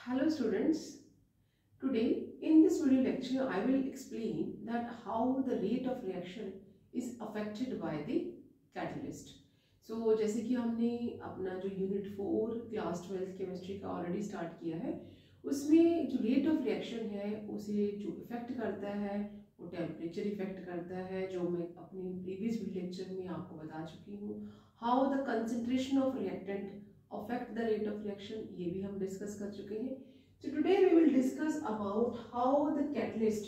Hello students, today in this video lecture I will explain that how the rate of reaction is affected by the catalyst. So जैसे कि हमने अपना जो unit 4 class 12 chemistry का already start किया है, उसमें जो रेट ऑफ रिएक्शन है उसे जो इफेक्ट करता है वो टेम्परेचर इफेक्ट करता है, जो मैं अपने प्रीवियस वीडियो लेक्चर में आपको बता चुकी हूँ. How the concentration of reactant affect the rate of reaction, ये भी हम डिस्कस कर चुके हैं. So today we will discuss about how the catalyst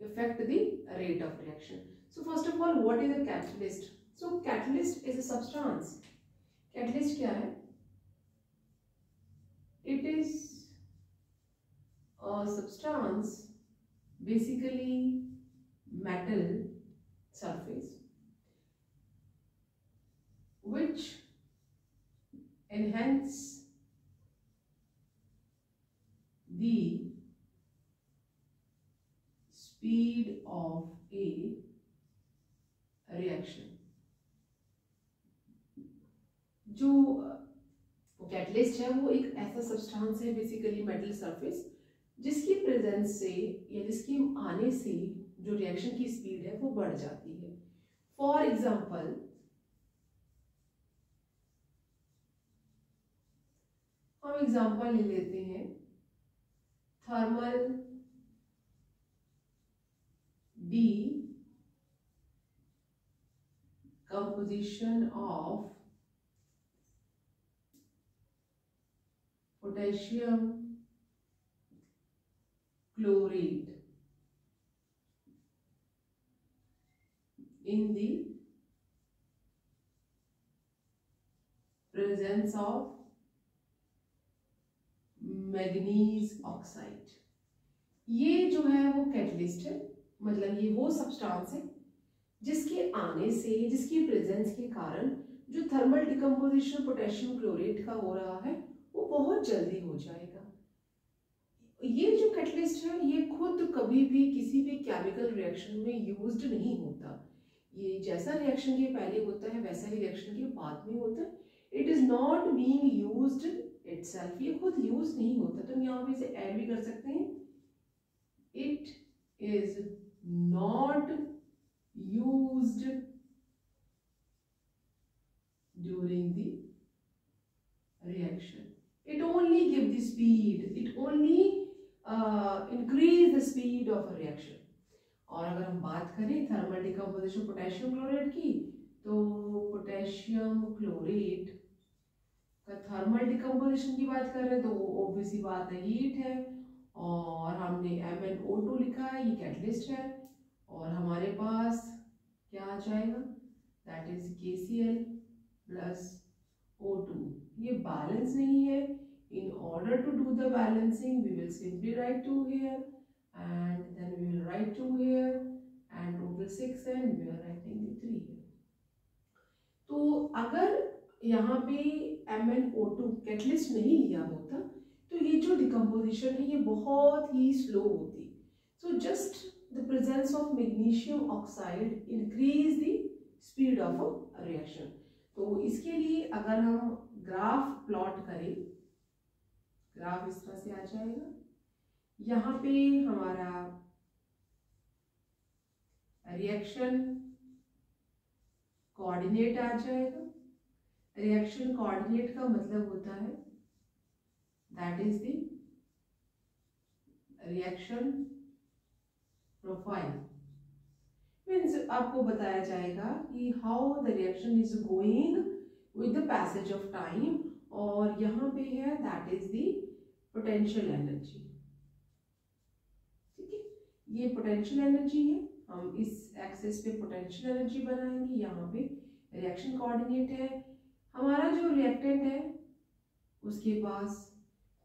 affect the rate of reaction. So first of all, what is a catalyst? So catalyst is a substance. Catalyst क्या है? It is a substance, basically metal surface, which enhance the speed of a reaction. जो catalyst है वो एक ऐसा substance है, basically metal surface, जिसकी presence से या जिसके आने से जो रिएक्शन की स्पीड है वो बढ़ जाती है. फॉर एग्जाम्पल, हम एग्जाम्पल ले लेते हैं thermal decomposition of potassium chloride in the presence of manganese oxide. ये जो है वो कैटलिस्ट है, मतलब ये वो सब्सटेंस है जिसके आने से, जिसकी प्रेजेंस के कारण जो थर्मल डिकम्पोजिशन पोटेशियम क्लोरेट का हो रहा है वो बहुत जल्दी हो जाएगा. ये जो कैटलिस्ट है ये खुद कभी भी किसी भी केमिकल रिएक्शन में यूज्ड नहीं होता. ये जैसा रिएक्शन के पहले होता है वैसा ही रिएक्शन के बाद में होता है. It is not being used itself, ये खुद यूज नहीं होता. तो हम यहाँ पे इसे ऐड भी कर सकते हैं. It is not used during the reaction. It only give the speed, it only increase the speed of a reaction. और अगर हम बात करें थर्मल डिकम्पोजिशन पोटेशियम क्लोराइड की, तो पोटेशियम क्लोरेट थर्मल डिकम्पोजिशन की बात कर रहे हैं तो ऑब्वियसली बात है हीट है, और हमने MnO2 लिखा है, ये कैटलिस्ट है, और हमारे पास क्या आ जाएगा, that is KCl plus O2. ये बैलेंस नहीं है. In order to do the balancing we will simply write 2 here and then we will write 2 here and total 6 and we are writing the 3 here. तो अगर यहाँ पे MnO2 catalyst नहीं लिया होता तो ये जो डिकम्पोजिशन है ये बहुत ही स्लो होती. So just the presence of magnesium oxide increase the speed of a reaction. तो इसके लिए अगर हम ग्राफ प्लॉट करें, ग्राफ इस तरह से आ जाएगा. यहाँ पे हमारा रिएक्शन कोऑर्डिनेट आ जाएगा. रिएक्शन कोऑर्डिनेट का मतलब होता है that is the reaction profile. Means आपको बताया जाएगा कि how the reaction is going with the passage of time, और यहाँ पे है that is the potential energy. ठीक है, ये पोटेंशियल एनर्जी है. हम इस एक्सिस पे पोटेंशियल एनर्जी बनाएंगे. यहाँ पे रिएक्शन कोऑर्डिनेट है. हमारा जो रिएक्टेंट है उसके पास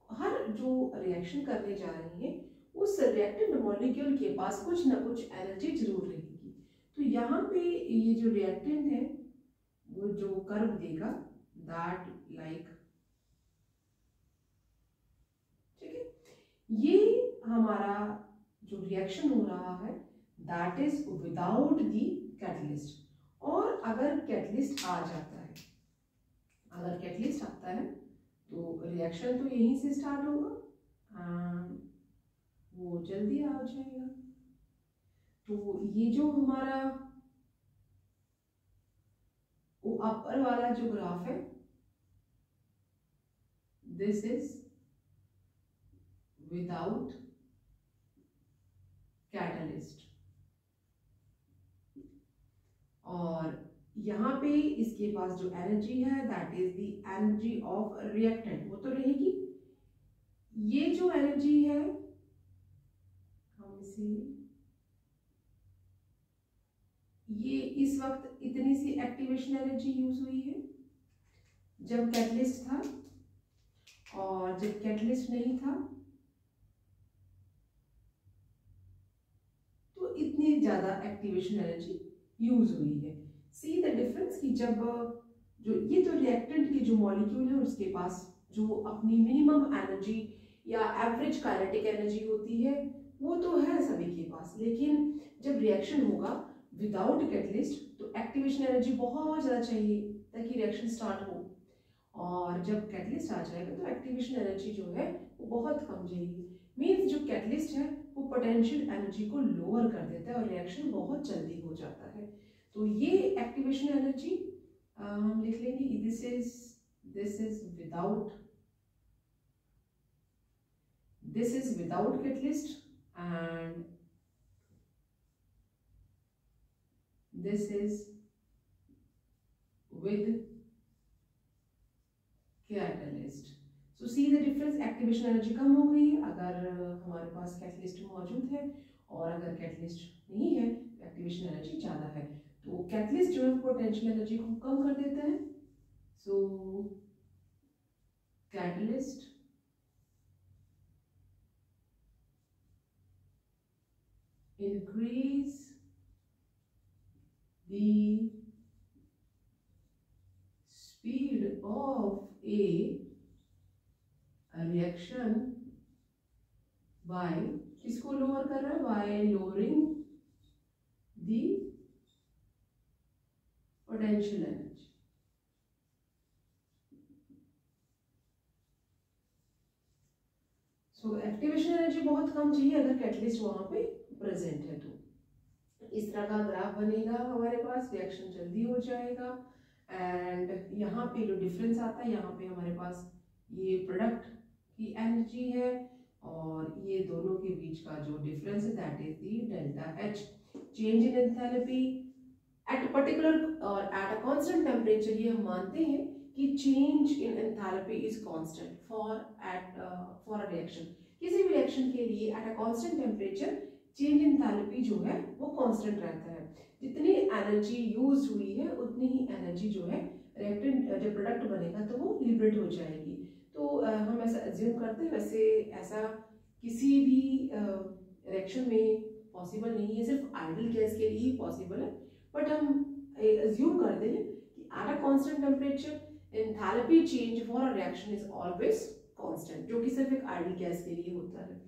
हर जो रिएक्शन करने जा रही है उस रिएक्टेंट मॉलिक्यूल के पास कुछ ना कुछ एनर्जी जरूर रहेगी. तो यहाँ पे ये जो रिएक्टेंट है वो जो कर्व देगा दैट लाइक, ठीक है, ये हमारा जो रिएक्शन हो रहा है that is without the catalyst. और अगर कैटलिस्ट आ जाता है, अगर कैटलिस्ट आता है तो रिएक्शन तो यहीं से स्टार्ट होगा. एंड वो जल्दी आ जाएगा। तो ये जो हमारा वो अपर वाला जो ग्राफ है, दिस इज विदाउट कैटलिस्ट, और यहाँ पे इसके पास जो एनर्जी है that is the energy of reactant, वो तो रहेगी। ये जो एनर्जी है हम इसे, ये इस वक्त इतनी सी एक्टिवेशन एनर्जी यूज हुई है जब कैटलिस्ट था, और जब कैटलिस्ट नहीं था तो इतनी ज्यादा एक्टिवेशन एनर्जी यूज हुई है। सी द डिफरेंस कि जब जो ये तो रिएक्टेंट के जो मॉलिक्यूल है उसके पास जो अपनी मिनिमम एनर्जी या एवरेज काइनेटिक एनर्जी होती है वो तो है सभी के पास, लेकिन जब रिएक्शन होगा विदाउट कैटलिस्ट तो एक्टिवेशन एनर्जी बहुत ज़्यादा चाहिए ताकि रिएक्शन स्टार्ट हो, और जब कैटलिस्ट आ जाएगा तो एक्टिवेशन एनर्जी जो है वो बहुत कम जाएगी। मीन्स जो कैटलिस्ट है वो पोटेंशियल एनर्जी को लोअर कर देता है और रिएक्शन बहुत जल्दी हो जाता है। तो ये एक्टिवेशन एनर्जी हम लिख लेंगे, this is without catalyst and this is with catalyst. So see the difference, activation energy कम हो गई अगर हमारे पास कैटलिस्ट मौजूद है, और अगर कैटलिस्ट नहीं है तो एक्टिवेशन एनर्जी ज़्यादा है। तो कैटलिस्ट जो है पोटेंशियल एनर्जी को कम कर देता है। So catalyst increase the speed of a reaction by, किसको लोअर कर रहा है, by lowering the potential energy। So activation energy बहुत कम चाहिए अगर कैटलिस्ट वहां पे प्रेजेंट है, तो इस तरह का ग्राफ बनेगा हमारे पास, रिएक्शन जल्दी हो जाएगा। एंड यहाँ पे जो डिफरेंस आता है, यहाँ पे हमारे पास ये प्रोडक्ट की एनर्जी है और ये दोनों के बीच का जो डिफरेंस है that is the delta H. Change in enthalpy at particular और एट अ कांस्टेंट टेम्परेचर, ये हम मानते हैं कि change in enthalpy is constant for a reaction. किसी भी रिएक्शन के लिए at a constant temperature change in enthalpy जो है वो कांस्टेंट रहता है। जितनी एनर्जी यूज हुई है उतनी ही एनर्जी जो है रिएक्टेंट जब प्रोडक्ट बनेगा तो वो लिबरेट हो जाएगी। तो हम ऐसा एज्यूम करते हैं, वैसे ऐसा किसी भी रिएक्शन में पॉसिबल नहीं है, सिर्फ आइडियल गैस के लिए ही पॉसिबल है, बट हम एज्यूम करते हैं कि at a constant temperature enthalpy change for a reaction is always constant, जो कि सिर्फ एक आइडियल गैस के लिए होता है।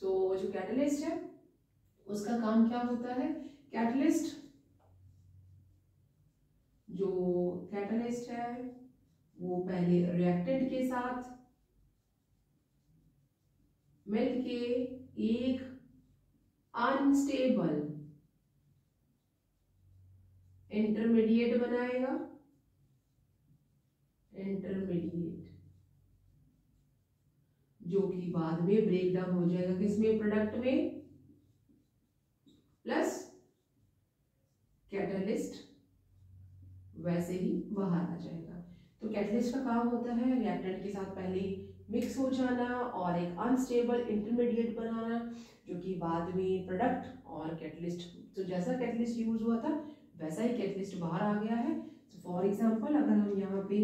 सो जो कैटलिस्ट है उसका काम क्या होता है, कैटलिस्ट है वो पहले रिएक्टेंट के साथ मिलके एक अनस्टेबल इंटरमीडिएट बनाएगा, जो कि बाद में ब्रेक डाउन हो जाएगा किसमें, प्रोडक्ट में, प्लस कैटलिस्ट वैसे ही बाहर आ जाएगा। तो कैटलिस्ट का काम होता है रिएक्टेंट के साथ पहले मिक्स हो जाना और एक अनस्टेबल इंटरमीडिएट बनाना, जो कि बाद में प्रोडक्ट और कैटलिस्ट, तो जैसा कैटलिस्ट यूज हुआ था वैसा ही कैटलिस्ट बाहर आ गया है। फॉर एग्जांपल अगर हम यहाँ पे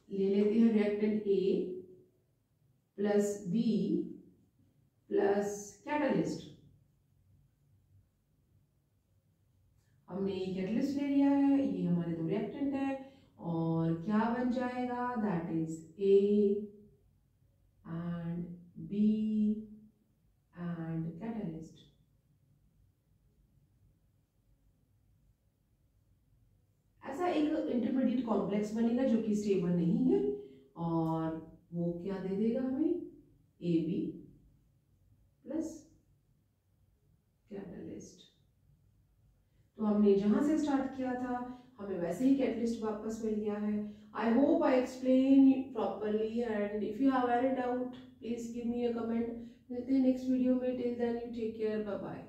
ले लेते हैं reactant A plus B plus catalyst, हमने कैटलिस्ट ले लिया है, ये हमारे दो रिएक्टेंट है, और क्या बन जाएगा, that is A and B and catalyst. ऐसा एक इंटरमीडिएट कॉम्प्लेक्स बनेगा जो कि स्टेबल नहीं है, और वो क्या दे देगा हमें AB प्लस कैटलिस्ट। तो हमने जहां से स्टार्ट किया था हमें वैसे ही कैटलिस्ट वापस मिल गया है। I hope I explain properly and if you have any doubt please give me a comment. मिलते हैं नेक्स्ट वीडियो में। Till then you take care, bye bye.